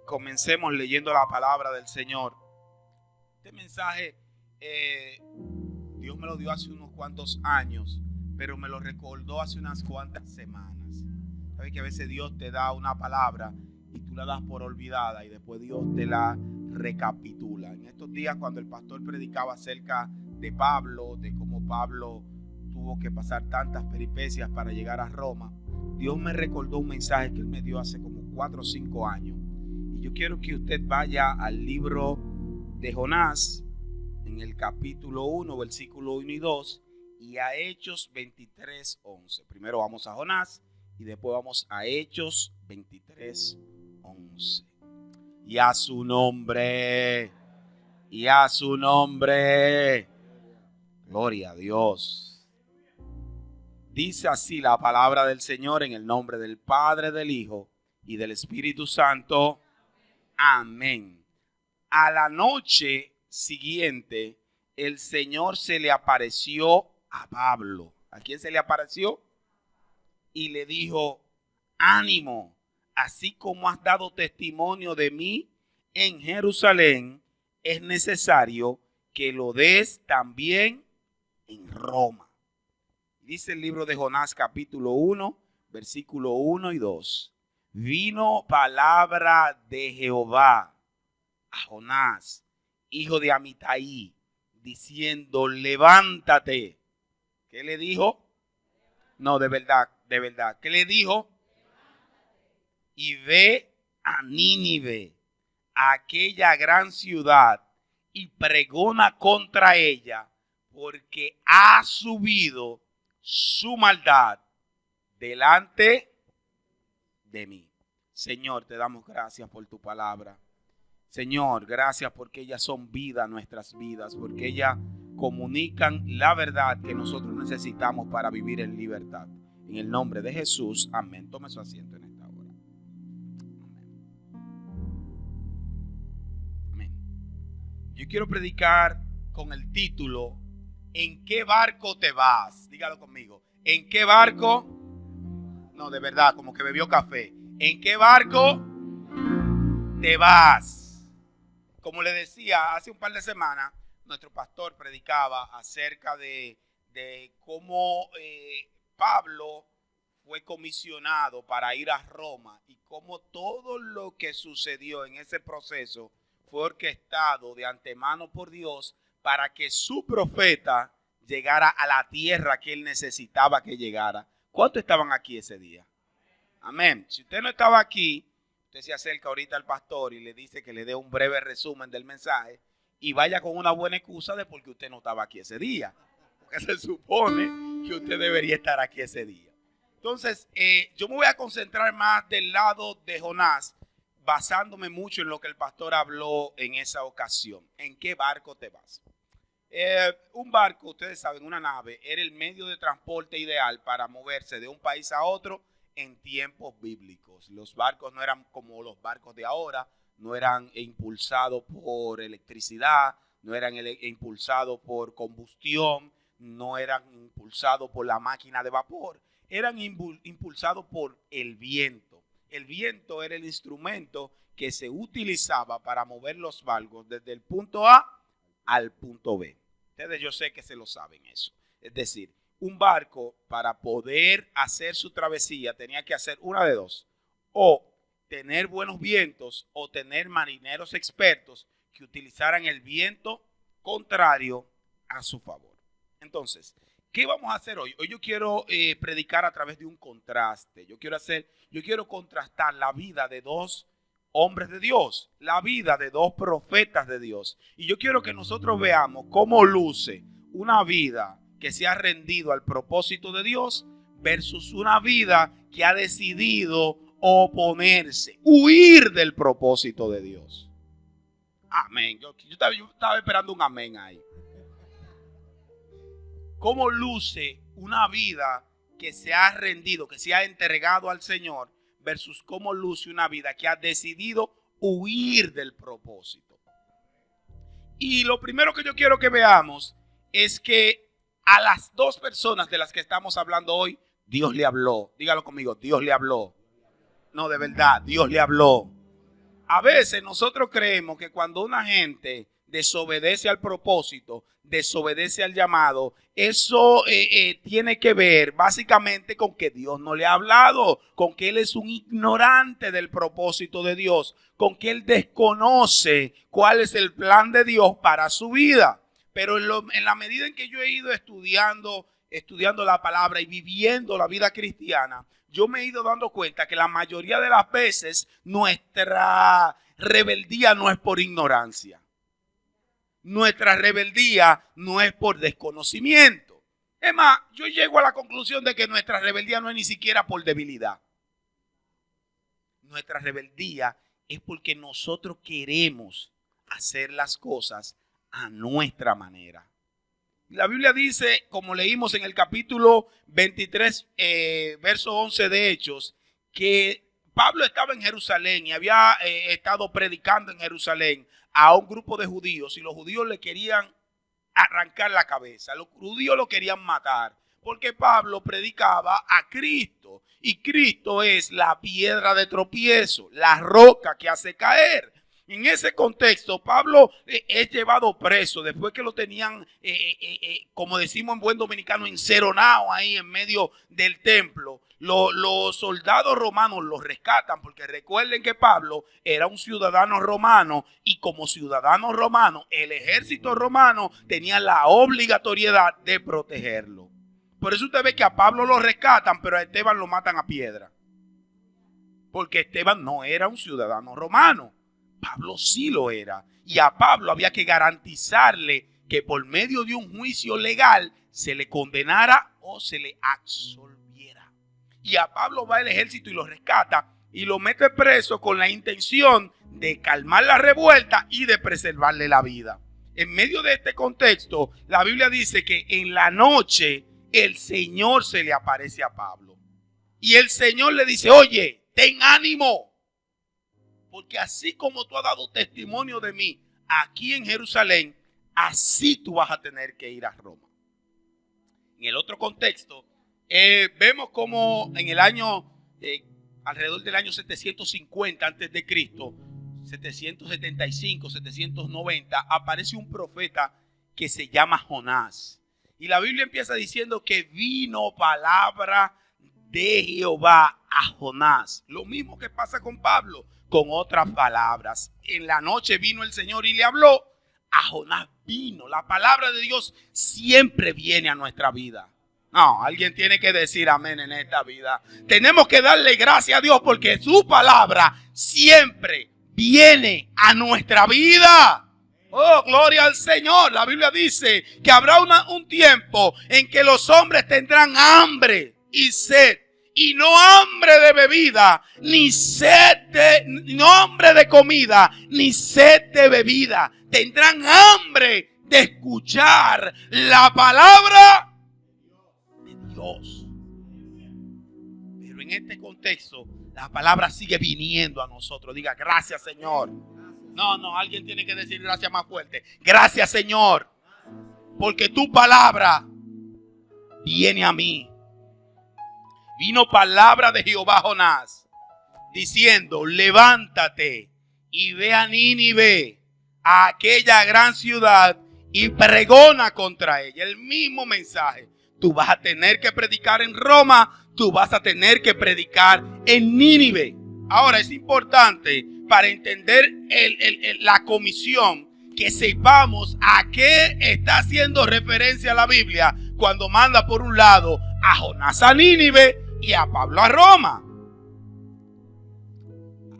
comencemos leyendo la palabra del Señor. Este mensaje Dios me lo dio hace unos cuantos años, pero me lo recordó hace unas cuantas semanas. Sabes que a veces Dios te da una palabra y tú la das por olvidada y después Dios te la recapitula. En estos días, cuando el pastor predicaba acerca de Pablo, de cómo Pablo tuvo que pasar tantas peripecias para llegar a Roma, Dios me recordó un mensaje que él me dio hace como 4 o 5 años. Y yo quiero que usted vaya al libro de Jonás, en el capítulo 1, versículo 1 y 2, y a Hechos 23, 11. Primero vamos a Jonás y después vamos a Hechos 23, 11. Y a su nombre, y a su nombre. Gloria a Dios. Dice así la palabra del Señor, en el nombre del Padre, del Hijo y del Espíritu Santo. Amén. A la noche siguiente, el Señor se le apareció a Pablo. ¿A quién se le apareció? Y le dijo: ánimo, así como has dado testimonio de mí en Jerusalén, es necesario que lo des también en Roma. Dice el libro de Jonás capítulo 1, versículo 1 y 2. Vino palabra de Jehová a Jonás, hijo de Amitai, diciendo: levántate. ¿Qué le dijo? No, de verdad. ¿Qué le dijo? Y ve a Nínive, a aquella gran ciudad, y pregona contra ella, porque ha subido su maldad delante de mí. Señor, te damos gracias por tu palabra. Señor, gracias porque ellas son vida a nuestras vidas, porque ellas comunican la verdad que nosotros necesitamos para vivir en libertad. En el nombre de Jesús, amén. Tome su asiento en esta hora. Amén. Yo quiero predicar con el título: ¿en qué barco te vas? Dígalo conmigo. ¿En qué barco? No, de verdad, como que bebió café. ¿En qué barco te vas? Como le decía, hace un par de semanas, nuestro pastor predicaba acerca de cómo Pablo fue comisionado para ir a Roma y cómo todo lo que sucedió en ese proceso fue orquestado de antemano por Dios para que su profeta llegara a la tierra que él necesitaba que llegara. ¿Cuántos estaban aquí ese día? Amén. Si usted no estaba aquí, usted se acerca ahorita al pastor y le dice que le dé un breve resumen del mensaje y vaya con una buena excusa de por qué usted no estaba aquí ese día. Porque se supone que usted debería estar aquí ese día. Entonces, yo me voy a concentrar más del lado de Jonás, basándome mucho en lo que el pastor habló en esa ocasión. ¿En qué barco te vas? Un barco, ustedes saben, una nave, era el medio de transporte ideal para moverse de un país a otro en tiempos bíblicos. Los barcos no eran como los barcos de ahora, no eran impulsados por electricidad, no eran impulsados por combustión, no eran impulsados por la máquina de vapor, eran impulsados por el viento. El viento era el instrumento que se utilizaba para mover los barcos desde el punto A al punto B. Ustedes, yo sé que se lo saben eso. Es decir, un barco, para poder hacer su travesía, tenía que hacer una de dos: o tener buenos vientos o tener marineros expertos que utilizaran el viento contrario a su favor. Entonces, ¿qué vamos a hacer hoy? Hoy yo quiero predicar a través de un contraste. Yo quiero contrastar la vida de dos hombres de Dios, la vida de dos profetas de Dios. Y yo quiero que nosotros veamos cómo luce una vida que se ha rendido al propósito de Dios versus una vida que ha decidido oponerse, huir del propósito de Dios. Amén. Yo estaba esperando un amén ahí. ¿Cómo luce una vida que se ha rendido, que se ha entregado al Señor versus cómo luce una vida que ha decidido huir del propósito? Y lo primero que yo quiero que veamos es que a las dos personas de las que estamos hablando hoy, Dios le habló. Dígalo conmigo, Dios le habló. No, de verdad, Dios le habló. A veces nosotros creemos que cuando una gente desobedece al propósito, desobedece al llamado, eso tiene que ver básicamente con que Dios no le ha hablado, con que él es un ignorante del propósito de Dios, con que él desconoce cuál es el plan de Dios para su vida. Pero en la medida en que yo he ido estudiando la palabra y viviendo la vida cristiana, yo me he ido dando cuenta que la mayoría de las veces nuestra rebeldía no es por ignorancia. Nuestra rebeldía no es por desconocimiento. Es más, yo llego a la conclusión de que nuestra rebeldía no es ni siquiera por debilidad. Nuestra rebeldía es porque nosotros queremos hacer las cosas a nuestra manera. La Biblia dice, como leímos en el capítulo 23, verso 11 de Hechos, que Pablo estaba en Jerusalén y había estado predicando en Jerusalén a un grupo de judíos, y los judíos le querían arrancar la cabeza, los judíos lo querían matar, porque Pablo predicaba a Cristo, y Cristo es la piedra de tropiezo, la roca que hace caer. En ese contexto, Pablo es llevado preso después que lo tenían, como decimos en buen dominicano, enceronado ahí en medio del templo. Los soldados romanos lo rescatan, porque recuerden que Pablo era un ciudadano romano, y como ciudadano romano, el ejército romano tenía la obligatoriedad de protegerlo. Por eso usted ve que a Pablo lo rescatan, pero a Esteban lo matan a piedra, porque Esteban no era un ciudadano romano. Pablo sí lo era, y a Pablo había que garantizarle que por medio de un juicio legal se le condenara o se le absolviera. Y a Pablo va el ejército y lo rescata y lo mete preso con la intención de calmar la revuelta y de preservarle la vida. En medio de este contexto, la Biblia dice que en la noche el Señor se le aparece a Pablo. Y el Señor le dice, oye, ten ánimo, porque así como tú has dado testimonio de mí aquí en Jerusalén, así tú vas a tener que ir a Roma. En el otro contexto, vemos como en el año, alrededor del año 750 antes de Cristo, 775, 790, aparece un profeta que se llama Jonás. Y la Biblia empieza diciendo que vino palabra de Jehová a Jonás. Lo mismo que pasa con Pablo, con otras palabras. En la noche vino el Señor y le habló. A Jonás vino. La palabra de Dios siempre viene a nuestra vida. No, alguien tiene que decir amén en esta vida. Tenemos que darle gracias a Dios porque su palabra siempre viene a nuestra vida. Oh, gloria al Señor. La Biblia dice que habrá un tiempo en que los hombres tendrán hambre y sed. Y no hambre de bebida, ni no hambre de comida, ni sed de bebida. Tendrán hambre de escuchar la palabra de Dios. Pero en este contexto, la palabra sigue viniendo a nosotros. Diga, gracias, Señor. No, alguien tiene que decir gracias más fuerte. Gracias, Señor, porque tu palabra viene a mí. Vino palabra de Jehová a Jonás, diciendo, levántate y ve a Nínive, a aquella gran ciudad, y pregona contra ella. El mismo mensaje. Tú vas a tener que predicar en Roma, tú vas a tener que predicar en Nínive. Ahora es importante para entender la comisión que sepamos a qué está haciendo referencia la Biblia cuando manda por un lado a Jonás a Nínive y a Pablo a Roma.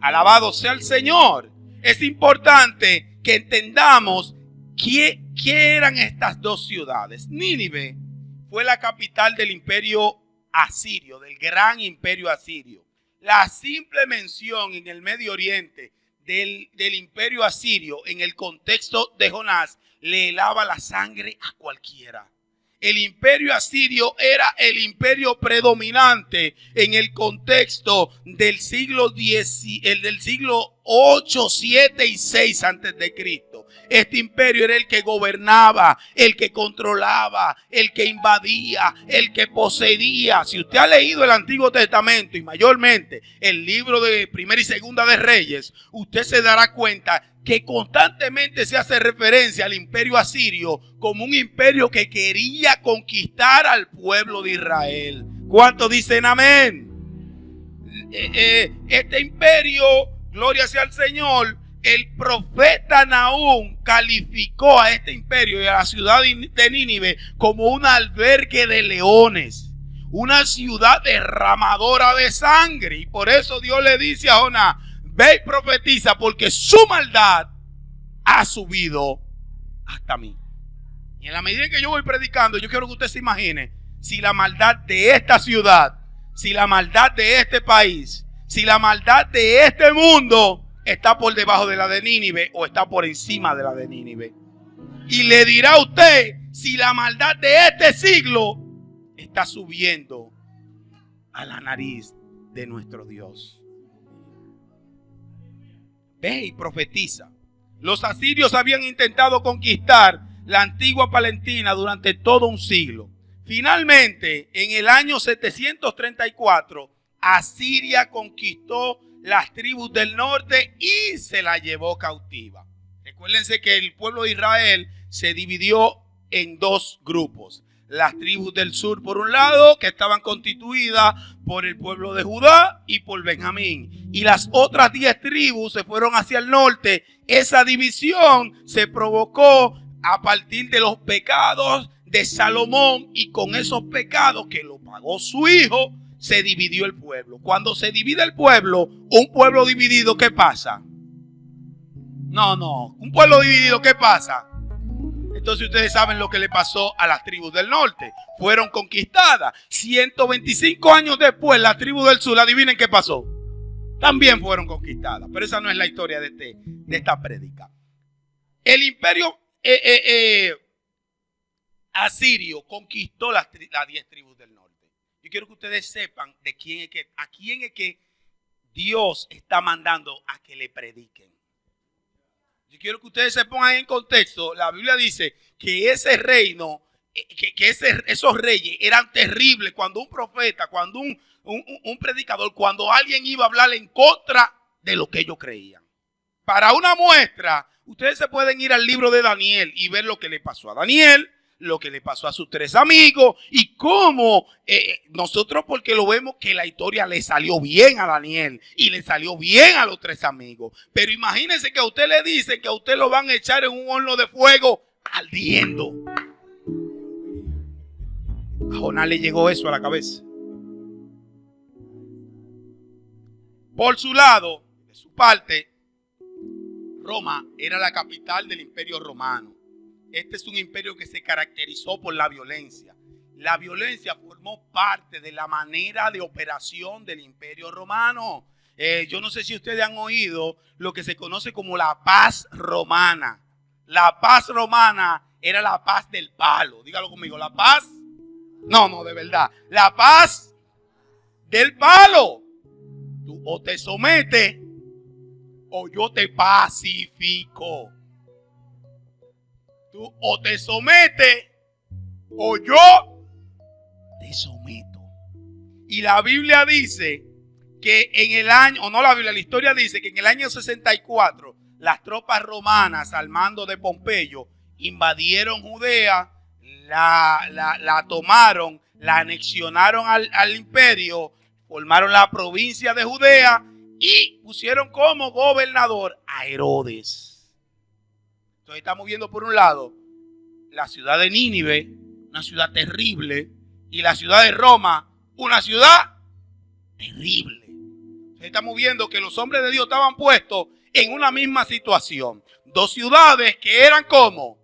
Alabado sea el Señor. Es importante que entendamos qué eran estas dos ciudades. Nínive fue la capital del imperio asirio, del gran imperio asirio. La simple mención en el Medio Oriente del imperio asirio en el contexto de Jonás le helaba la sangre a cualquiera. El imperio asirio era el imperio predominante en el contexto del siglo 8, 7 y 6 antes de Cristo. Este imperio era el que gobernaba, el que controlaba, el que invadía, el que poseía. Si usted ha leído el Antiguo Testamento y mayormente el libro de Primera y Segunda de Reyes, usted se dará cuenta que constantemente se hace referencia al imperio asirio como un imperio que quería conquistar al pueblo de Israel. ¿Cuántos dicen amén? Este imperio, gloria sea al Señor, el profeta Nahum calificó a este imperio y a la ciudad de Nínive como un albergue de leones, una ciudad derramadora de sangre. Y por eso Dios le dice a Jonás: ve y profetiza, porque su maldad ha subido hasta mí. Y en la medida en que yo voy predicando, yo quiero que usted se imagine si la maldad de esta ciudad, si la maldad de este país, si la maldad de este mundo está por debajo de la de Nínive o está por encima de la de Nínive. Y le dirá a usted si la maldad de este siglo está subiendo a la nariz de nuestro Dios. Ve y profetiza. Los asirios habían intentado conquistar la antigua Palestina durante todo un siglo. Finalmente, en el año 734, Asiria conquistó las tribus del norte y se la llevó cautiva. Recuérdense que el pueblo de Israel se dividió en dos grupos. Las tribus del sur por un lado, que estaban constituidas por el pueblo de Judá y por Benjamín. Y las otras 10 tribus se fueron hacia el norte. Esa división se provocó a partir de los pecados de Salomón, y con esos pecados que lo pagó su hijo, se dividió el pueblo. Cuando se divide el pueblo, un pueblo dividido, ¿qué pasa? Un pueblo dividido, ¿qué pasa? Entonces ustedes saben lo que le pasó a las tribus del norte. Fueron conquistadas. 125 años después, las tribus del sur, adivinen qué pasó. También fueron conquistadas. Pero esa no es la historia de esta prédica. El imperio asirio conquistó las 10 tribus del norte. Yo quiero que ustedes sepan a quién es que Dios está mandando a que le prediquen. Yo quiero que ustedes se pongan en contexto. La Biblia dice que ese reino, esos reyes eran terribles cuando un profeta, cuando un predicador, cuando alguien iba a hablar en contra de lo que ellos creían. Para una muestra, ustedes se pueden ir al libro de Daniel y ver lo que le pasó a Daniel, lo que le pasó a sus 3 amigos y cómo nosotros, porque lo vemos que la historia le salió bien a Daniel y le salió bien a los 3 amigos. Pero imagínense que a usted le dicen que a usted lo van a echar en un horno de fuego ardiendo. A Jonás le llegó eso a la cabeza. Por su lado, de su parte, Roma era la capital del imperio romano. Este es un imperio que se caracterizó por la violencia. La violencia formó parte de la manera de operación del imperio romano. Yo no sé si ustedes han oído lo que se conoce como la paz romana. La paz romana era la paz del palo. Dígalo conmigo, la paz. No, de verdad. La paz del palo. Tú o te sometes o yo te pacifico. Tú o te sometes o yo te someto. Y la Biblia dice que en el año, o no la Biblia, la historia dice que en el año 64 las tropas romanas al mando de Pompeyo invadieron Judea, la tomaron, la anexionaron al imperio, formaron la provincia de Judea y pusieron como gobernador a Herodes. Entonces estamos viendo por un lado la ciudad de Nínive, una ciudad terrible, y la ciudad de Roma, una ciudad terrible. Entonces estamos viendo que los hombres de Dios estaban puestos en una misma situación. 2 ciudades que eran como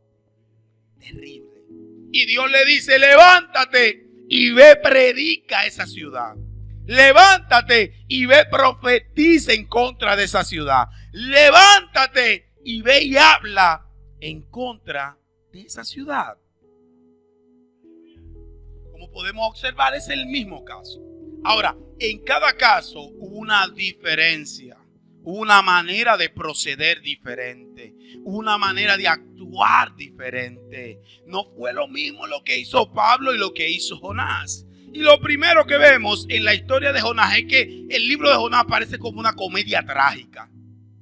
terribles. Y Dios le dice: levántate y ve, predica esa ciudad. Levántate y ve, profetiza en contra de esa ciudad. Levántate y ve y habla en contra de esa ciudad. Como podemos observar, es el mismo caso. Ahora, en cada caso hubo una diferencia. una manera de proceder diferente, una manera de actuar diferente. No fue lo mismo lo que hizo Pablo y lo que hizo Jonás. Y lo primero que vemos en la historia de Jonás es que el libro de Jonás parece como una comedia trágica.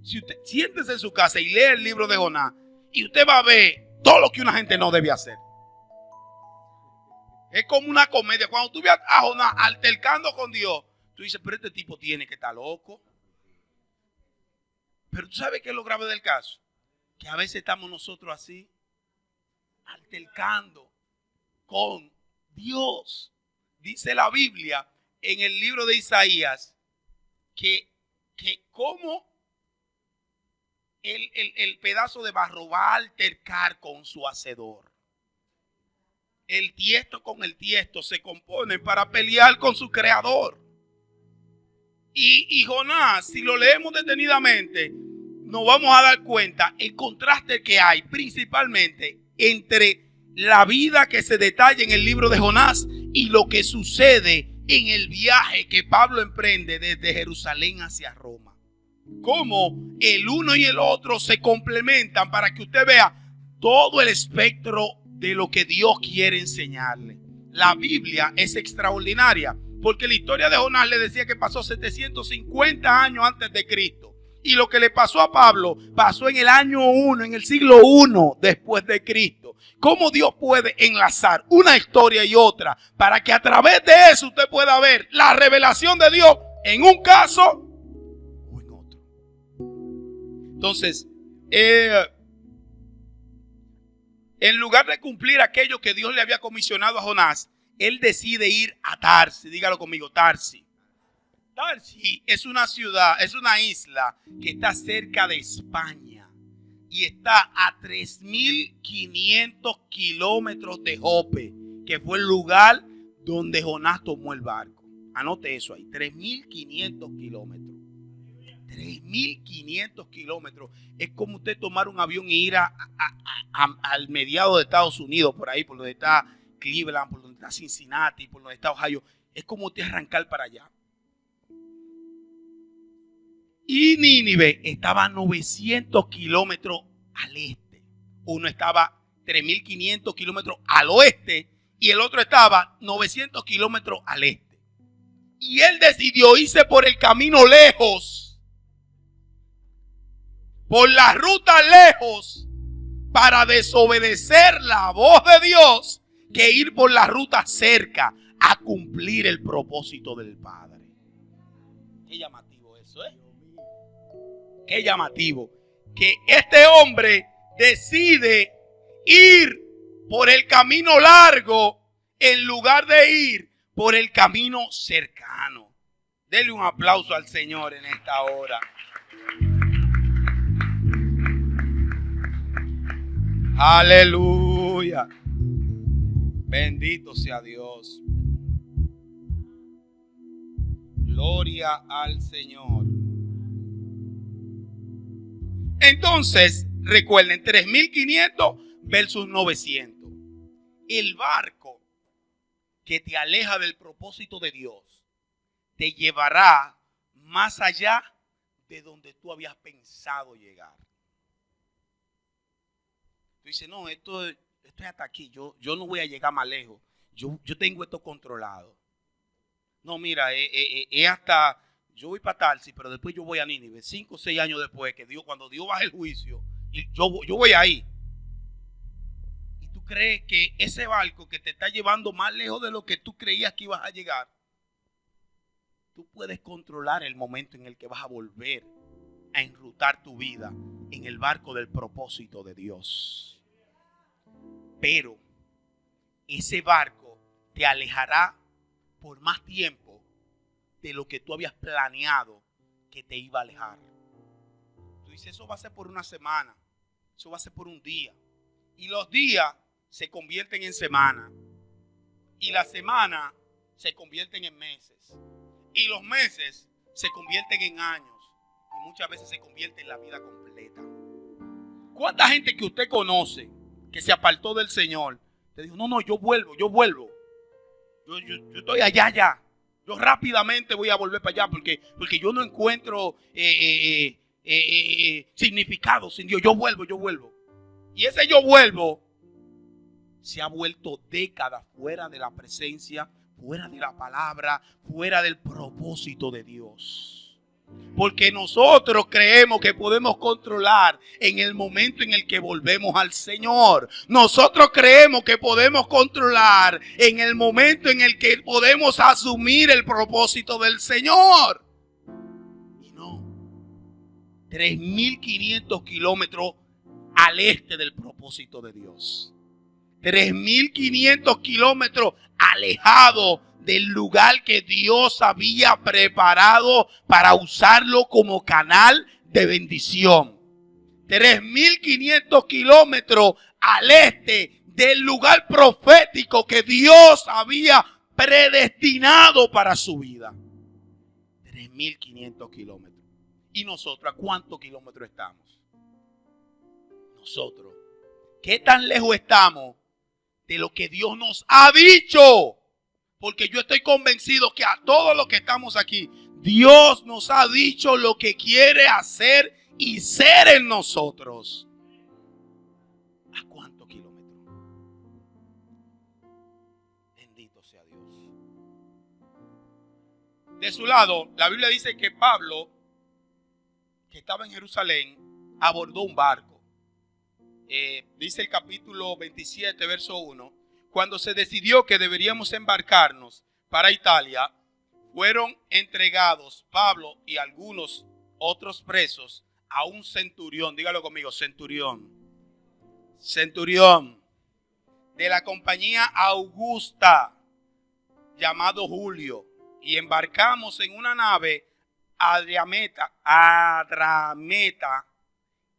Si usted siéntese en su casa y lee el libro de Jonás, y usted va a ver todo lo que una gente no debe hacer. Es como una comedia. Cuando tú ves a Jonás altercando con Dios, tú dices, pero este tipo tiene que estar loco. Pero tú sabes qué es lo grave del caso. Que a veces estamos nosotros así, altercando con Dios. Dice la Biblia en el libro de Isaías que como el pedazo de barro va a altercar con su hacedor. El tiesto con el tiesto se componen para pelear con su creador. Y Jonás, si lo leemos detenidamente, nos vamos a dar cuenta el contraste que hay principalmente entre la vida que se detalla en el libro de Jonás y lo que sucede en el viaje que Pablo emprende desde Jerusalén hacia Roma. Cómo el uno y el otro se complementan para que usted vea todo el espectro de lo que Dios quiere enseñarle. La Biblia es extraordinaria porque la historia de Jonás le decía que pasó 750 años antes de Cristo. Y lo que le pasó a Pablo pasó en el año 1, en el siglo 1 después de Cristo. ¿Cómo Dios puede enlazar una historia y otra para que a través de eso usted pueda ver la revelación de Dios en un caso o en otro? Entonces, en lugar de cumplir aquello que Dios le había comisionado a Jonás, él decide ir a Tarsis. Dígalo conmigo, Tarsis. Tarsis es una ciudad, es una isla que está cerca de España y está a 3.500 kilómetros de Jope, que fue el lugar donde Jonás tomó el barco. Anote eso ahí, 3.500 kilómetros. 3.500 kilómetros. Es como usted tomar un avión e ir al mediado de Estados Unidos, por ahí, por donde está Cleveland, por donde está Cincinnati, por donde está Ohio. Es como usted arrancar para allá. Y Nínive estaba a 900 kilómetros al este. Uno estaba 3.500 kilómetros al oeste y el otro estaba 900 kilómetros al este. Y él decidió irse por el camino lejos, por la ruta lejos, para desobedecer la voz de Dios, que ir por la ruta cerca a cumplir el propósito del Padre. Qué llamativo eso, ¿eh? Qué llamativo que este hombre decide ir por el camino largo en lugar de ir por el camino cercano. Denle un aplauso al Señor en esta hora. Aleluya. Bendito sea Dios. Gloria al Señor. Entonces, recuerden, 3.500 versus 900. El barco que te aleja del propósito de Dios te llevará más allá de donde tú habías pensado llegar. Tú dices, no, esto es hasta aquí, yo no voy a llegar más lejos. Yo tengo esto controlado. No, mira, es hasta... Yo voy para Tarsis, pero después yo voy a Nínive. 5 o 6 años después, que Dios, cuando Dios baje el juicio, y yo voy ahí. Y tú crees que ese barco que te está llevando más lejos de lo que tú creías que ibas a llegar, tú puedes controlar el momento en el que vas a volver a enrutar tu vida en el barco del propósito de Dios. Pero ese barco te alejará por más tiempo de lo que tú habías planeado que te iba a alejar. Tú dices, eso va a ser por una semana, eso va a ser por un día. Y los días se convierten en semanas. Y las semanas se convierten en meses. Y los meses se convierten en años. Y muchas veces se convierte en la vida completa. ¿Cuánta gente que usted conoce que se apartó del Señor te dijo, no, yo vuelvo. Yo estoy allá. Yo rápidamente voy a volver para allá porque yo no encuentro significado sin Dios. Yo vuelvo. Y ese yo vuelvo se ha vuelto décadas fuera de la presencia, fuera de la palabra, fuera del propósito de Dios. Porque nosotros creemos que podemos controlar en el momento en el que volvemos al Señor. Nosotros creemos que podemos controlar en el momento en el que podemos asumir el propósito del Señor. Y no. 3.500 kilómetros al este del propósito de Dios. 3.500 kilómetros alejado del lugar que Dios había preparado para usarlo como canal de bendición. 3.500 kilómetros al este del lugar profético que Dios había predestinado para su vida. 3.500 kilómetros. ¿Y nosotros a cuántos kilómetros estamos? Nosotros, ¿qué tan lejos estamos de lo que Dios nos ha dicho? Porque yo estoy convencido que a todos los que estamos aquí, Dios nos ha dicho lo que quiere hacer y ser en nosotros. ¿A cuántos kilómetros? Bendito sea Dios. De su lado, la Biblia dice que Pablo, que estaba en Jerusalén, abordó un barco. Dice el capítulo 27, verso 1. Cuando se decidió que deberíamos embarcarnos para Italia, fueron entregados Pablo y algunos otros presos a un centurión. Dígalo conmigo, centurión. Centurión de la compañía Augusta, llamado Julio. Y embarcamos en una nave Adrameta,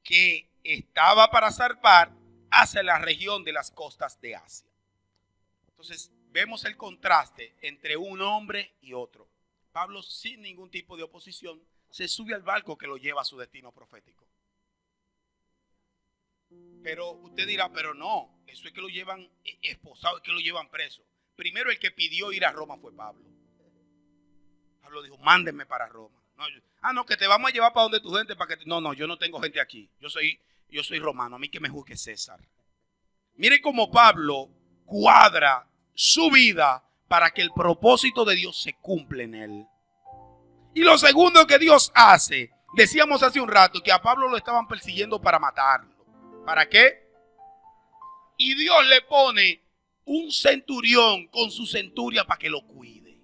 que estaba para zarpar hacia la región de las costas de Asia. Entonces vemos el contraste entre un hombre y otro. Pablo, sin ningún tipo de oposición, se sube al barco que lo lleva a su destino profético. Pero usted dirá, pero no, eso es que lo llevan esposado, es que lo llevan preso. Primero el que pidió ir a Roma fue Pablo. Pablo dijo, mándenme para Roma. No, que te vamos a llevar para donde tu gente. No, yo no tengo gente aquí. Yo soy romano, a mí que me juzgue César. Mire cómo Pablo cuadra su vida para que el propósito de Dios se cumpla en él. Y lo segundo que Dios hace, decíamos hace un rato que a Pablo lo estaban persiguiendo para matarlo. ¿Para qué? Y Dios le pone un centurión con su centuria para que lo cuide.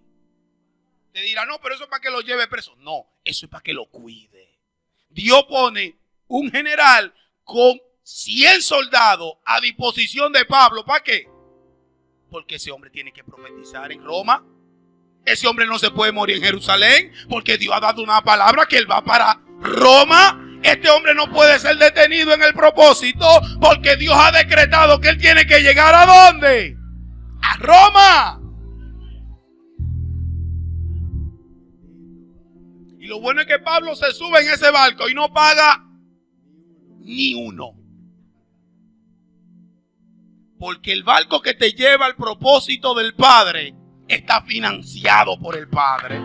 Te dirá, no, pero eso es para que lo lleve preso. No, eso es para que lo cuide. Dios pone un general con 100 soldados a disposición de Pablo. ¿Para qué? Porque ese hombre tiene que profetizar en Roma. Ese hombre no se puede morir en Jerusalén, porque Dios ha dado una palabra que él va para Roma. Este hombre no puede ser detenido en el propósito, porque Dios ha decretado que él tiene que llegar ¿a dónde? A Roma. Y lo bueno es que Pablo se sube en ese barco y no paga ni uno. Porque el barco que te lleva al propósito del Padre está financiado por el Padre.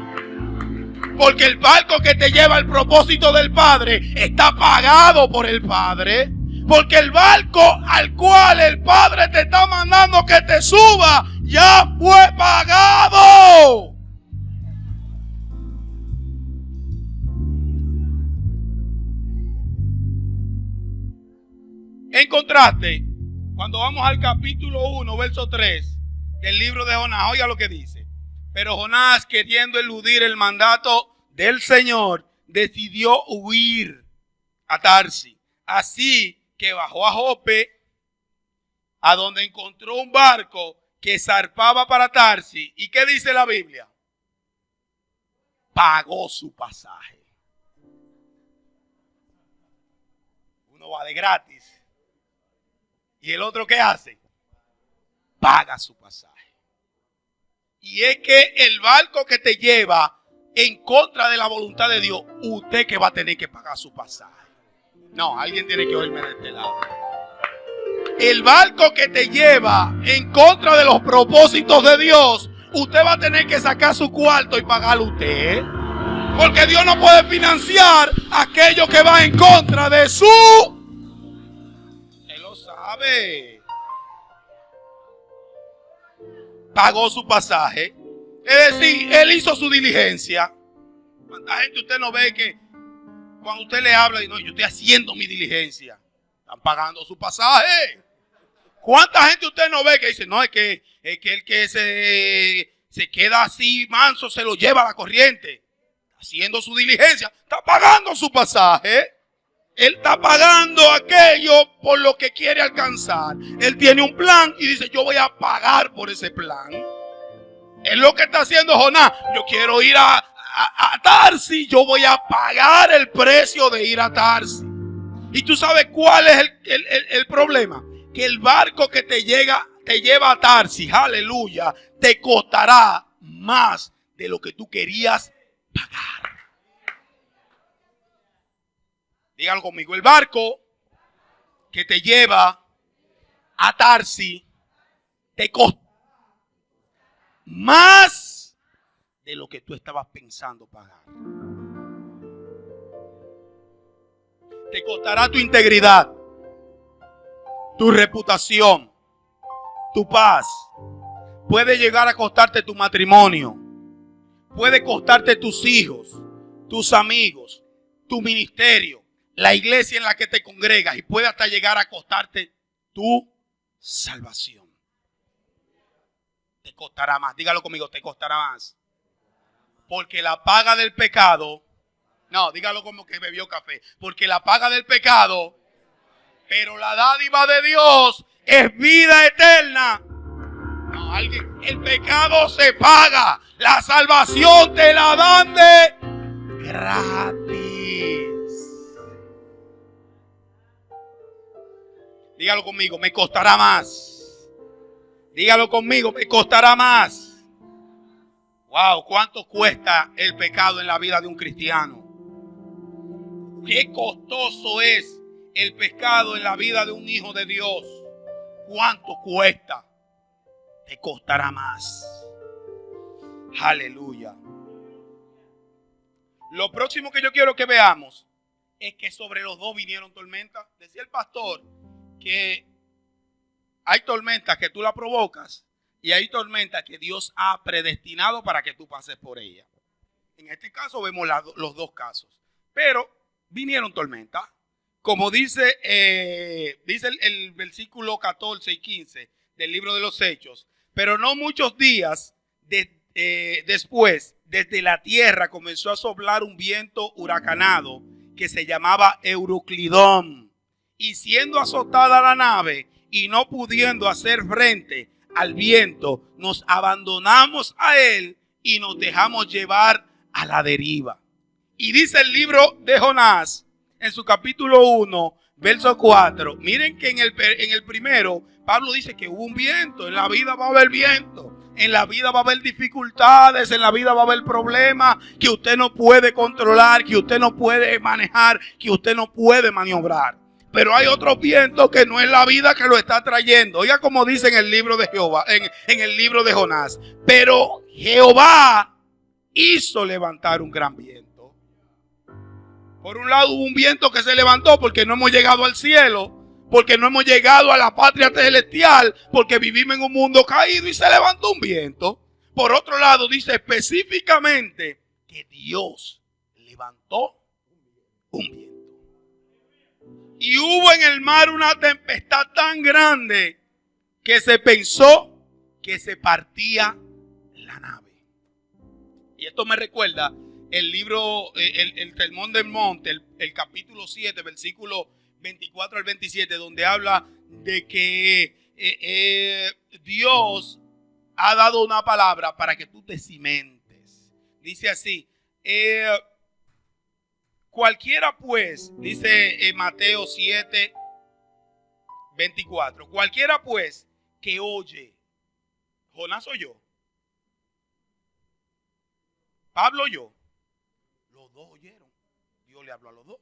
Porque el barco que te lleva al propósito del Padre está pagado por el Padre. Porque el barco al cual el Padre te está mandando que te suba ya fue pagado. En contraste, cuando vamos al capítulo 1, verso 3 del libro de Jonás, oiga lo que dice. Pero Jonás, queriendo eludir el mandato del Señor, decidió huir a Tarsis. Así que bajó a Jope, a donde encontró un barco que zarpaba para Tarsis. ¿Y qué dice la Biblia? Pagó su pasaje. Uno va de gratis. ¿Y el otro qué hace? Paga su pasaje. Y es que el barco que te lleva en contra de la voluntad de Dios, usted que va a tener que pagar su pasaje. No, alguien tiene que oírme de este lado. El barco que te lleva en contra de los propósitos de Dios, usted va a tener que sacar su cuarto y pagarlo usted. Porque Dios no puede financiar aquello que va en contra de su. Él lo sabe. Pagó su pasaje. Es decir, él hizo su diligencia. ¿Cuánta gente usted no ve que cuando usted le habla y no, yo estoy haciendo mi diligencia? Están pagando su pasaje. ¿Cuánta gente usted no ve que dice, no, es que el que se queda así manso se lo lleva a la corriente? Haciendo su diligencia, está pagando su pasaje. Él está pagando aquello por lo que quiere alcanzar. Él tiene un plan y dice, yo voy a pagar por ese plan. Es lo que está haciendo Jonás. Yo quiero ir a Tarsis, yo voy a pagar el precio de ir a Tarsis. Y tú sabes cuál es el problema. Que el barco que te lleva a Tarsis, aleluya, te costará más de lo que tú querías pagar. Dígalo conmigo. El barco que te lleva a Tarsis te costará más de lo que tú estabas pensando pagar. Te costará tu integridad, tu reputación, tu paz. Puede llegar a costarte tu matrimonio. Puede costarte tus hijos, tus amigos, tu ministerio, la iglesia en la que te congregas, y puede hasta llegar a costarte tu salvación. Te costará más. Dígalo conmigo, te costará más. Porque la paga del pecado, no, dígalo como que bebió café. Porque la paga del pecado, pero la dádiva de Dios es vida eterna. No, alguien, el pecado se paga. La salvación te la dan de gratis. Dígalo conmigo, me costará más. Dígalo conmigo, me costará más. Wow, ¿cuánto cuesta el pecado en la vida de un cristiano? Qué costoso es el pecado en la vida de un hijo de Dios. ¿Cuánto cuesta? Te costará más. Aleluya. Lo próximo que yo quiero que veamos es que sobre los dos vinieron tormentas. Decía el pastor que hay tormentas que tú la provocas y hay tormentas que Dios ha predestinado para que tú pases por ellas. En este caso vemos los dos casos. Pero vinieron tormentas. Como dice el versículo 14 y 15 del libro de los Hechos. Pero no muchos días después, desde la tierra comenzó a soplar un viento huracanado que se llamaba Euroclidón. Y siendo azotada la nave y no pudiendo hacer frente al viento, nos abandonamos a él y nos dejamos llevar a la deriva. Y dice el libro de Jonás, en su capítulo 1, verso 4. Miren que en el primero, Pablo dice que hubo un viento. En la vida va a haber viento. En la vida va a haber dificultades. En la vida va a haber problemas que usted no puede controlar, que usted no puede manejar, que usted no puede maniobrar. Pero hay otro viento que no es la vida que lo está trayendo. Oiga como dice en el libro de Jehová, en el libro de Jonás. Pero Jehová hizo levantar un gran viento. Por un lado hubo un viento que se levantó porque no hemos llegado al cielo. Porque no hemos llegado a la patria celestial. Porque vivimos en un mundo caído y se levantó un viento. Por otro lado dice específicamente que Dios levantó un viento. Y hubo en el mar una tempestad tan grande que se pensó que se partía la nave. Y esto me recuerda el libro, el Sermón del Monte, el capítulo 7, versículo 24 al 27, donde habla de que Dios ha dado una palabra para que tú te cimentes. Dice así, cualquiera pues, dice Mateo 7, 24, cualquiera pues que oye. Jonás oyó. Pablo oyó. Los dos oyeron. Dios le habló a los dos.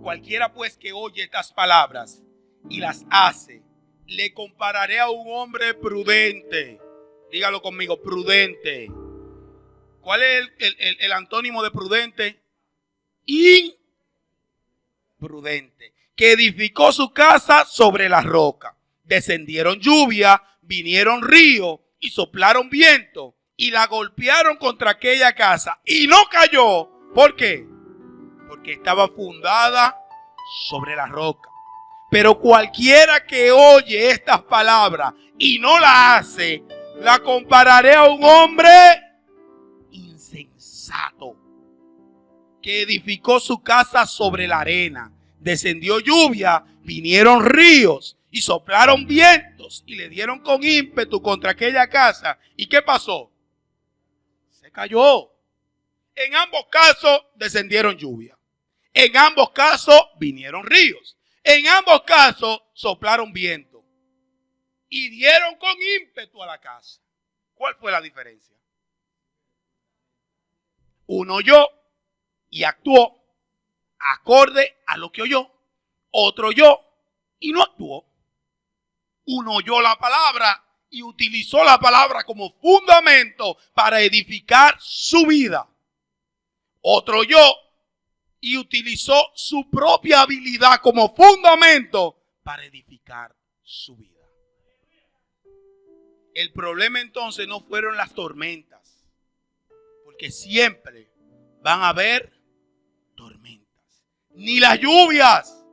Cualquiera pues que oye estas palabras y las hace, le compararé a un hombre prudente. Dígalo conmigo, prudente. ¿Cuál es el antónimo de prudente? Imprudente. Que edificó su casa sobre la roca. Descendieron lluvia, vinieron ríos y soplaron viento y la golpearon contra aquella casa y no cayó. ¿Por qué? Porque estaba fundada sobre la roca. Pero cualquiera que oye estas palabras y no la hace, la compararé a un hombre insensato que edificó su casa sobre la arena. Descendió lluvia, vinieron ríos y soplaron vientos y le dieron con ímpetu contra aquella casa. ¿Y qué pasó? Se cayó. En ambos casos descendieron lluvia. En ambos casos vinieron ríos. En ambos casos soplaron viento. Y dieron con ímpetu a la casa. ¿Cuál fue la diferencia? Uno oyó y actuó acorde a lo que oyó. Otro oyó y no actuó. Uno oyó la palabra y utilizó la palabra como fundamento para edificar su vida. Otro oyó y utilizó su propia habilidad como fundamento para edificar su vida. El problema entonces no fueron las tormentas, porque siempre van a haber tormentas. Ni las lluvias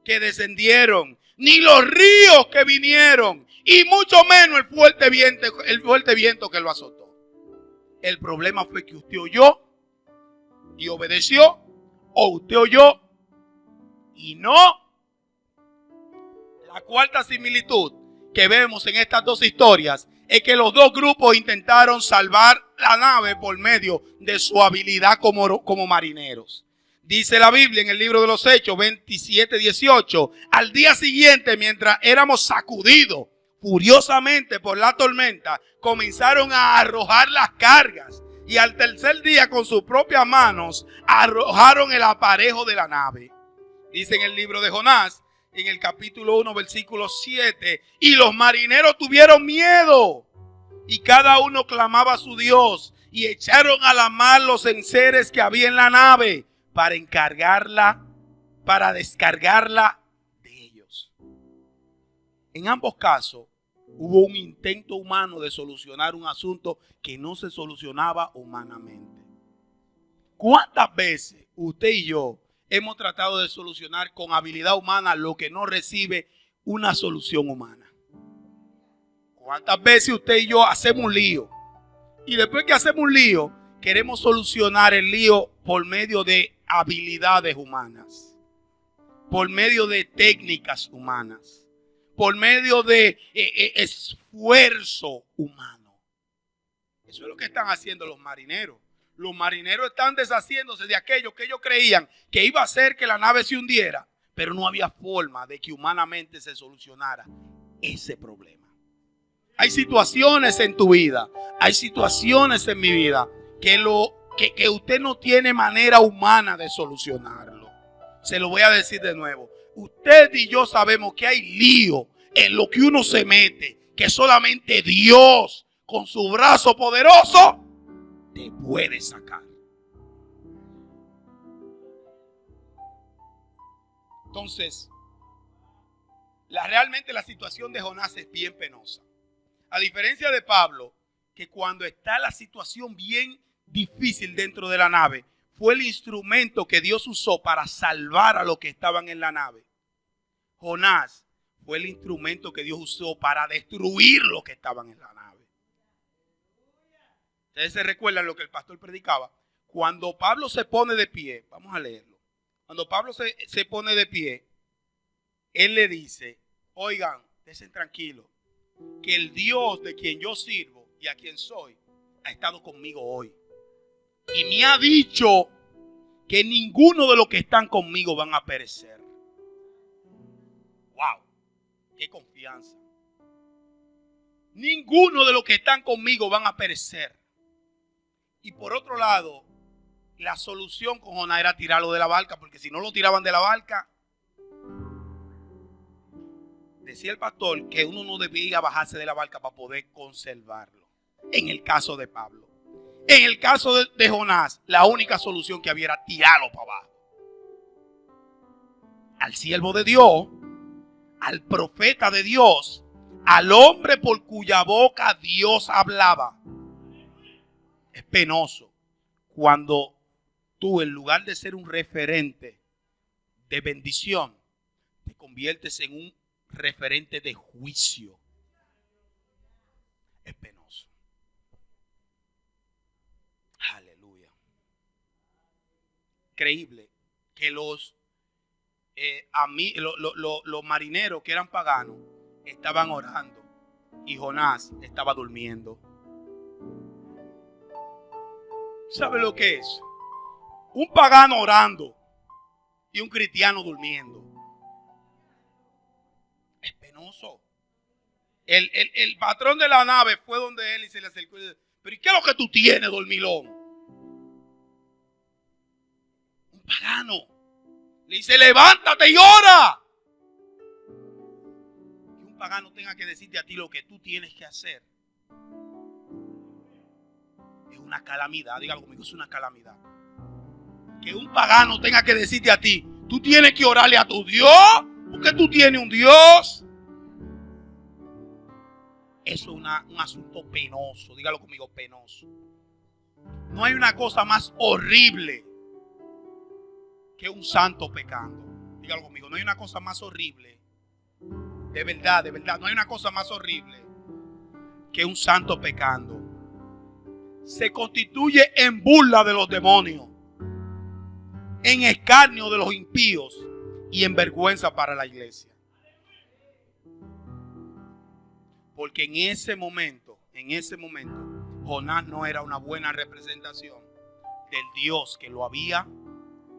que descendieron, ni los ríos que vinieron, y mucho menos el fuerte viento que lo azotó. El problema fue que usted oyó y obedeció, o usted oyó y no. La cuarta similitud que vemos en estas dos historias es que los dos grupos intentaron salvar la nave por medio de su habilidad como marineros. Dice la Biblia en el libro de los Hechos 27:18, al día siguiente, mientras éramos sacudidos furiosamente por la tormenta, comenzaron a arrojar las cargas y al tercer día con sus propias manos arrojaron el aparejo de la nave. Dice en el libro de Jonás, en el capítulo 1, versículo 7, y los marineros tuvieron miedo y cada uno clamaba a su Dios y echaron a la mar los enseres que había en la nave para descargarla de ellos. En ambos casos hubo un intento humano de solucionar un asunto que no se solucionaba humanamente. ¿Cuántas veces usted y yo hemos tratado de solucionar con habilidad humana lo que no recibe una solución humana? ¿Cuántas veces usted y yo hacemos un lío? Y después que hacemos un lío, queremos solucionar el lío por medio de habilidades humanas, por medio de técnicas humanas, por medio de esfuerzo humano. Eso es lo que están haciendo los marineros. Los marineros están deshaciéndose de aquello que ellos creían que iba a hacer que la nave se hundiera, pero no había forma de que humanamente se solucionara ese problema. Hay situaciones en tu vida, hay situaciones en mi vida que usted no tiene manera humana de solucionarlo. Se lo voy a decir de nuevo. Usted y yo sabemos que hay lío en lo que uno se mete, que solamente Dios con su brazo poderoso te puede sacar. Entonces, realmente la situación de Jonás es bien penosa. A diferencia de Pablo, que cuando está la situación bien difícil dentro de la nave, fue el instrumento que Dios usó para salvar a los que estaban en la nave. Jonás fue el instrumento que Dios usó para destruir los que estaban en la nave. Ustedes se recuerdan lo que el pastor predicaba. Cuando Pablo se pone de pie, vamos a leerlo. Cuando Pablo se pone de pie, él le dice, oigan, estén tranquilos, que el Dios de quien yo sirvo y a quien soy ha estado conmigo hoy. Y me ha dicho que ninguno de los que están conmigo van a perecer. ¡Wow! ¡Qué confianza! Ninguno de los que están conmigo van a perecer. Y por otro lado, la solución con Jonás era tirarlo de la barca, porque si no lo tiraban de la barca, decía el pastor que uno no debía bajarse de la barca para poder conservarlo. En el caso de Pablo. En el caso de Jonás, la única solución que había era tirarlo para abajo. Al siervo de Dios, al profeta de Dios, al hombre por cuya boca Dios hablaba. Es penoso cuando tú, en lugar de ser un referente de bendición, te conviertes en un referente de juicio. Es penoso. Aleluya. Increíble que los marineros que eran paganos estaban orando y Jonás estaba durmiendo. ¿Sabe lo que es? Un pagano orando y un cristiano durmiendo. Es penoso. El patrón de la nave fue donde él y se le acercó y dijo: ¿pero y qué es lo que tú tienes, dormilón? Un pagano le dice: levántate y ora. Que un pagano tenga que decirte a ti lo que tú tienes que hacer es una calamidad. Dígalo conmigo, es una calamidad. Que un pagano tenga que decirte a ti: tú tienes que orarle a tu Dios, porque tú tienes un Dios. Eso es un asunto penoso. Dígalo conmigo, penoso. No hay una cosa más horrible que un santo pecando. Dígalo conmigo, no hay una cosa más horrible. De verdad, no hay una cosa más horrible que un santo pecando. Se constituye en burla de los demonios, en escarnio de los impíos y en vergüenza para la iglesia. Porque en ese momento, Jonás no era una buena representación del Dios que lo había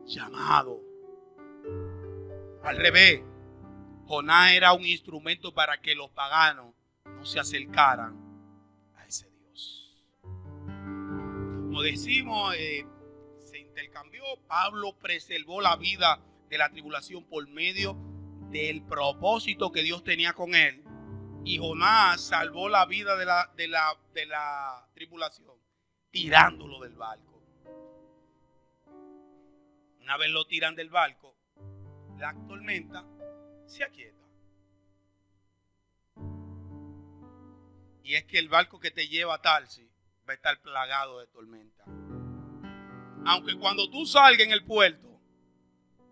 llamado. Al revés, Jonás era un instrumento para que los paganos no se acercaran a ese Dios. Como decimos, se intercambió. Pablo preservó la vida de la tribulación por medio del propósito que Dios tenía con él. Y Jonás salvó la vida de la tribulación tirándolo del barco. Una vez lo tiran del barco, la tormenta se aquieta. Y es que el barco que te lleva a Tarsis va a estar plagado de tormenta. Aunque cuando tú salgas en el puerto,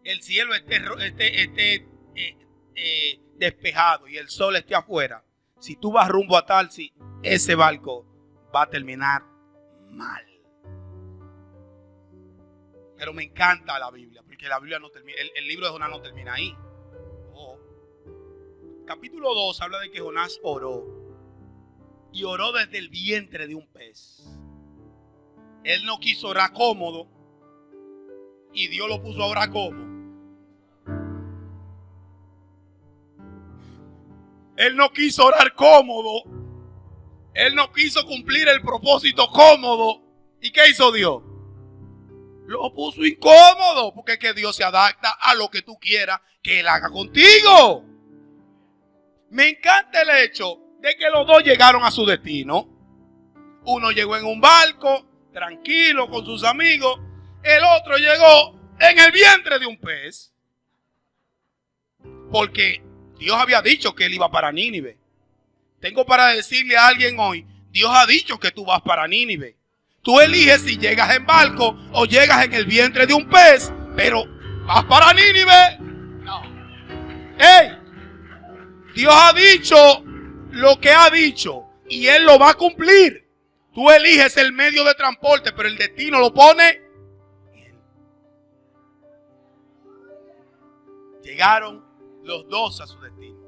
el cielo esté despejado y el sol esté afuera, si tú vas rumbo a Tarsis, ese barco va a terminar mal. Pero me encanta la Biblia, porque la Biblia no termina, el libro de Jonás no termina ahí. Oh. Capítulo 2 habla de que Jonás oró, y oró desde el vientre de un pez. Él no quiso orar cómodo y Dios lo puso a orar cómodo. Él no quiso orar cómodo. Él no quiso cumplir el propósito cómodo. ¿Y qué hizo Dios? Lo puso incómodo, porque es que Dios se adapta a lo que tú quieras que Él haga contigo. Me encanta el hecho de que los dos llegaron a su destino. Uno llegó en un barco, tranquilo, con sus amigos. El otro llegó en el vientre de un pez. Porque Dios había dicho que él iba para Nínive. Tengo para decirle a alguien hoy: Dios ha dicho que tú vas para Nínive. Tú eliges si llegas en barco o llegas en el vientre de un pez, pero vas para Nínive. No. ¡Ey! Dios ha dicho lo que ha dicho y Él lo va a cumplir. Tú eliges el medio de transporte, pero el destino lo pone Él. Llegaron los dos a su destino.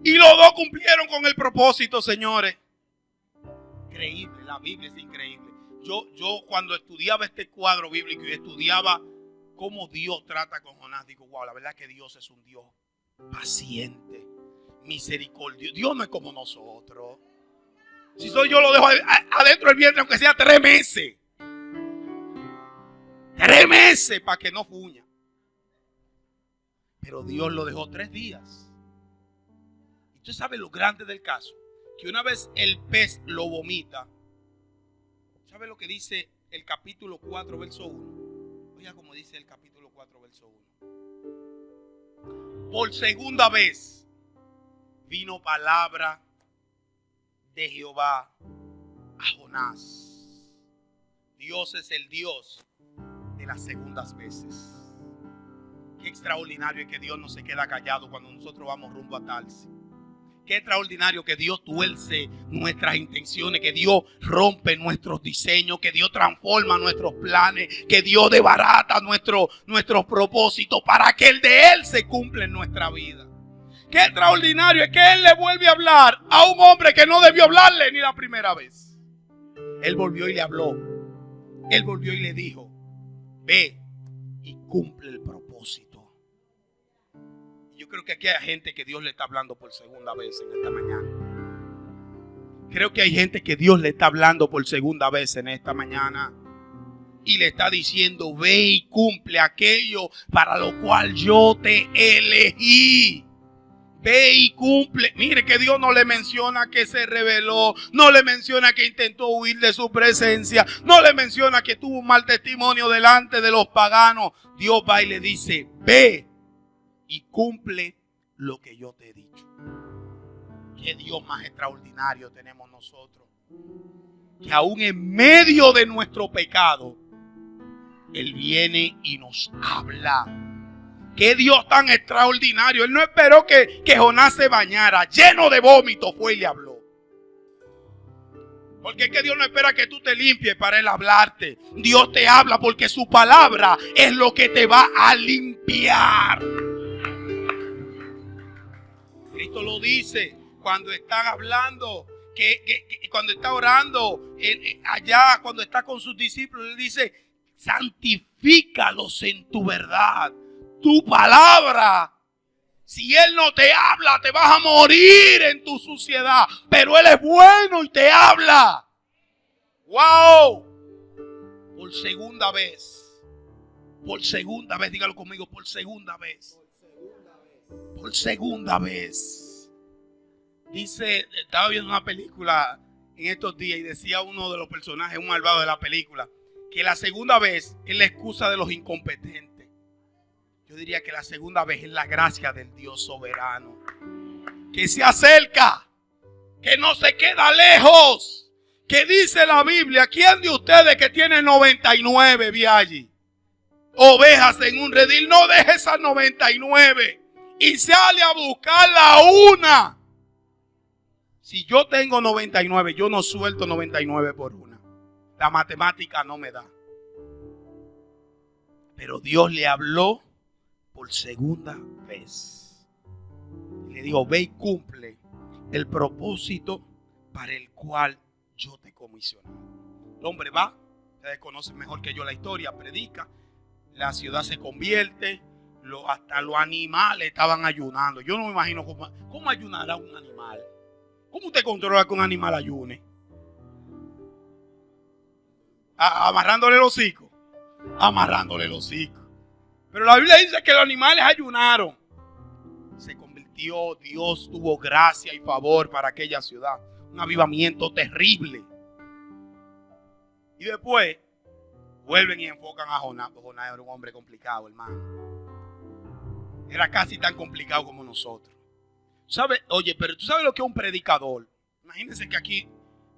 Y los dos cumplieron con el propósito, señores. Increíble, la Biblia es increíble. Yo cuando estudiaba este cuadro bíblico y estudiaba cómo Dios trata con Jonás, digo: wow, la verdad que Dios es un Dios paciente, misericordioso. Dios no es como nosotros. Si soy yo, lo dejo adentro del vientre, aunque sea 3 meses. 3 meses para que no fuña. Pero Dios lo dejó 3 días. Y usted sabe lo grande del caso, que una vez el pez lo vomita, ¿Sabe lo que dice el capítulo 4, verso 1? Oiga como dice el capítulo 4, verso 1. Por segunda vez vino palabra de Jehová a Jonás. Dios es el Dios de las segundas veces. Qué extraordinario es que Dios no se queda callado cuando nosotros vamos rumbo a Tarsis. Qué extraordinario que Dios tuerce nuestras intenciones, que Dios rompe nuestros diseños, que Dios transforma nuestros planes, que Dios desbarata nuestros propósitos para que el de Él se cumpla en nuestra vida. Qué extraordinario es que Él le vuelve a hablar a un hombre que no debió hablarle ni la primera vez. Él volvió y le habló. Él volvió y le dijo: ve y cumple el propósito. Yo creo que aquí hay gente que Dios le está hablando por segunda vez en esta mañana. Creo que hay gente que Dios le está hablando por segunda vez en esta mañana. Y le está diciendo: ve y cumple aquello para lo cual yo te elegí. Ve y cumple. Mire que Dios no le menciona que se rebeló, no le menciona que intentó huir de su presencia, no le menciona que tuvo un mal testimonio delante de los paganos. Dios va y le dice: ve y cumple lo que yo te he dicho. Qué Dios más extraordinario tenemos nosotros, que aún en medio de nuestro pecado Él viene y nos habla. Qué Dios tan extraordinario. Él no esperó que Jonás se bañara, lleno de vómito fue y le habló. Porque es que Dios no espera que tú te limpies para Él hablarte. Dios te habla porque su palabra es lo que te va a limpiar. Cristo lo dice cuando están hablando, que cuando está orando allá, cuando está con sus discípulos, Él dice: santifícalos en tu verdad. Tu palabra, si Él no te habla, te vas a morir en tu suciedad. Pero Él es bueno y te habla. ¡Wow! Por segunda vez. Por segunda vez, dígalo conmigo, por segunda vez. Por segunda vez. Dice, estaba viendo una película en estos días y decía uno de los personajes, un malvado de la película, que la segunda vez es la excusa de los incompetentes. Yo diría que la segunda vez es la gracia del Dios soberano, que se acerca, que no se queda lejos, que dice la Biblia: ¿quién de ustedes que tiene 99 viajes, ovejas en un redil, no deje esas 99 y sale a buscar la una? Si yo tengo 99, yo no suelto 99 por una. La matemática no me da. Pero Dios le habló por segunda vez. Y le digo: ve y cumple el propósito para el cual yo te comisioné. El hombre va, ustedes conocen mejor que yo la historia, predica, la ciudad se convierte, hasta los animales estaban ayunando. Yo no me imagino cómo ayunará un animal. ¿Cómo usted controla que un animal ayune? Amarrándole el hocico. Amarrándole el hocico. Pero la Biblia dice que los animales ayunaron. Se convirtió, Dios tuvo gracia y favor para aquella ciudad. Un avivamiento terrible. Y después vuelven y enfocan a Jonás. Jonás era un hombre complicado, hermano. Era casi tan complicado como nosotros. ¿Sabe? Oye, pero tú sabes lo que es un predicador. Imagínense que aquí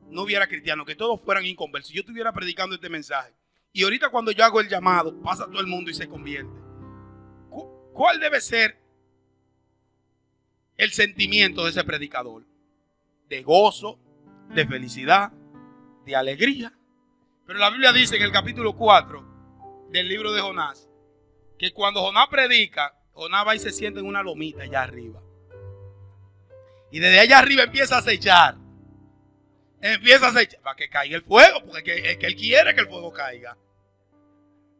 no hubiera cristianos, que todos fueran inconversos. Yo estuviera predicando este mensaje. Y ahorita cuando yo hago el llamado, pasa todo el mundo y se convierte. ¿Cuál debe ser el sentimiento de ese predicador? De gozo, de felicidad, de alegría. Pero la Biblia dice en el capítulo 4 del libro de Jonás, que cuando Jonás predica, Jonás va y se sienta en una lomita allá arriba. Y desde allá arriba empieza a acechar. Empieza a acechar para que caiga el fuego, porque es que él quiere que el fuego caiga.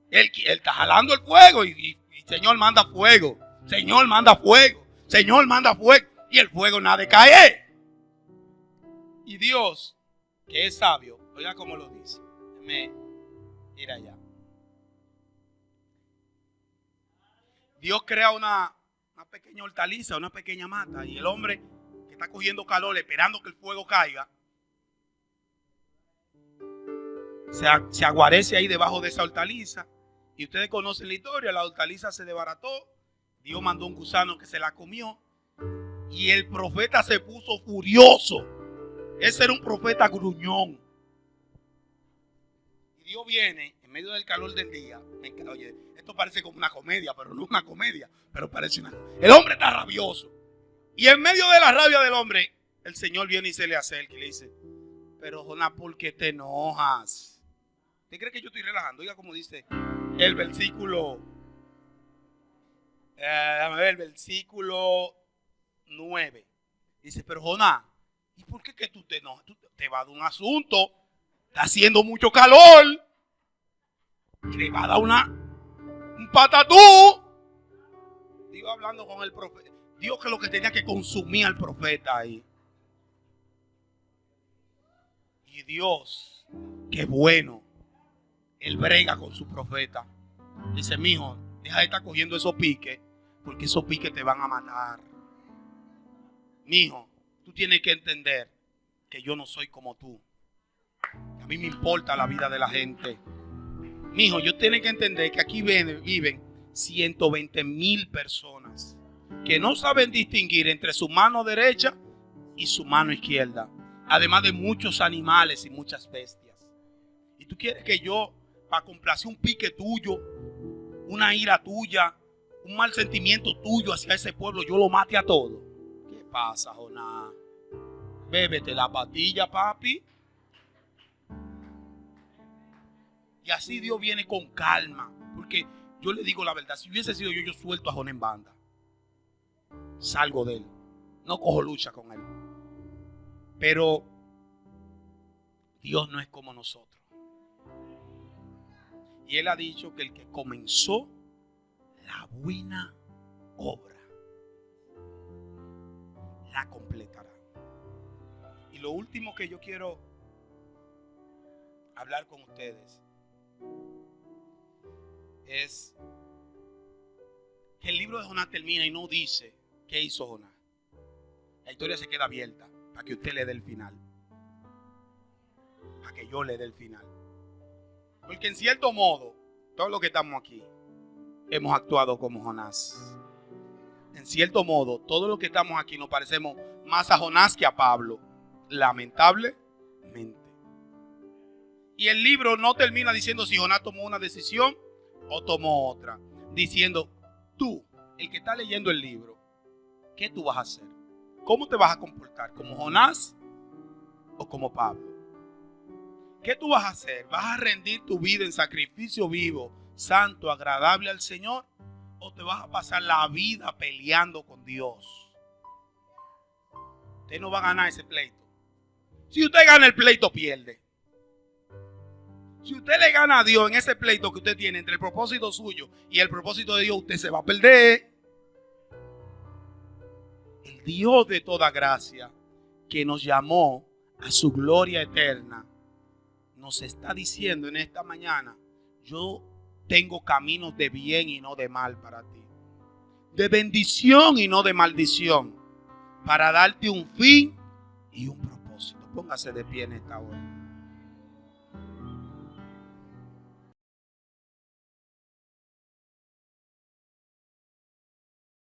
Él está jalando el fuego y Señor manda fuego. Señor manda fuego. Señor manda fuego. Y el fuego nada de caer. Y Dios, que es sabio, oiga cómo lo dice. Déjame ir allá. Dios crea una pequeña hortaliza, una pequeña mata. Y el hombre que está cogiendo calor esperando que el fuego caiga, se aguarece ahí debajo de esa hortaliza. Y ustedes conocen la historia, la hortaliza se desbarató. Dios mandó un gusano que se la comió. Y el profeta se puso furioso. Ese era un profeta gruñón. Y Dios viene en medio del calor del día. Oye, esto parece como una comedia, pero no una comedia, pero parece una. El hombre está rabioso. Y en medio de la rabia del hombre, el Señor viene y se le acerca y le dice: pero Jonás, ¿por qué te enojas? ¿Usted cree que yo estoy relajando? Oiga como dice el versículo. Déjame ver, el versículo 9. Dice: pero Jonás, ¿y por qué que tú te enojas? Tú te vas de un asunto. Está haciendo mucho calor. Le va a dar un patatú. Dios hablando con el profeta. Dios que lo que tenía que consumir al profeta ahí. Y Dios, qué bueno, Él brega con su profeta. Dice: mijo, deja de estar cogiendo esos piques, porque esos piques te van a matar. Mijo, tú tienes que entender que yo no soy como tú. A mí me importa la vida de la gente. Mijo, yo tengo que entender que aquí viven 120,000 personas que no saben distinguir entre su mano derecha y su mano izquierda. Además de muchos animales y muchas bestias. Y tú quieres que yo, para complacer un pique tuyo, una ira tuya, un mal sentimiento tuyo hacia ese pueblo, yo lo mate a todo. ¿Qué pasa, Jonás? Bébete la patilla, papi. Y así Dios viene con calma. Porque yo le digo la verdad, si hubiese sido yo suelto a Jonás en banda. Salgo de él. No cojo lucha con él. Pero Dios no es como nosotros. Y Él ha dicho que el que comenzó la buena obra la completará. Y lo último que yo quiero hablar con ustedes es que el libro de Jonás termina y no dice qué hizo Jonás. La historia se queda abierta para que usted le dé el final. Para que yo le dé el final. Porque en cierto modo, todos los que estamos aquí hemos actuado como Jonás. En cierto modo, todos los que estamos aquí nos parecemos más a Jonás que a Pablo. Lamentablemente. Y el libro no termina diciendo si Jonás tomó una decisión o tomó otra. Diciendo: tú, el que está leyendo el libro, ¿qué tú vas a hacer? ¿Cómo te vas a comportar? ¿Como Jonás o como Pablo? ¿Qué tú vas a hacer? ¿Vas a rendir tu vida en sacrificio vivo, santo, agradable al Señor? ¿O te vas a pasar la vida peleando con Dios? Usted no va a ganar ese pleito. Si usted gana el pleito, pierde. Si usted le gana a Dios en ese pleito que usted tiene entre el propósito suyo y el propósito de Dios, usted se va a perder. El Dios de toda gracia, que nos llamó a su gloria eterna, nos está diciendo en esta mañana: yo tengo caminos de bien y no de mal para ti, de bendición y no de maldición, para darte un fin y un propósito. Póngase de pie en esta hora.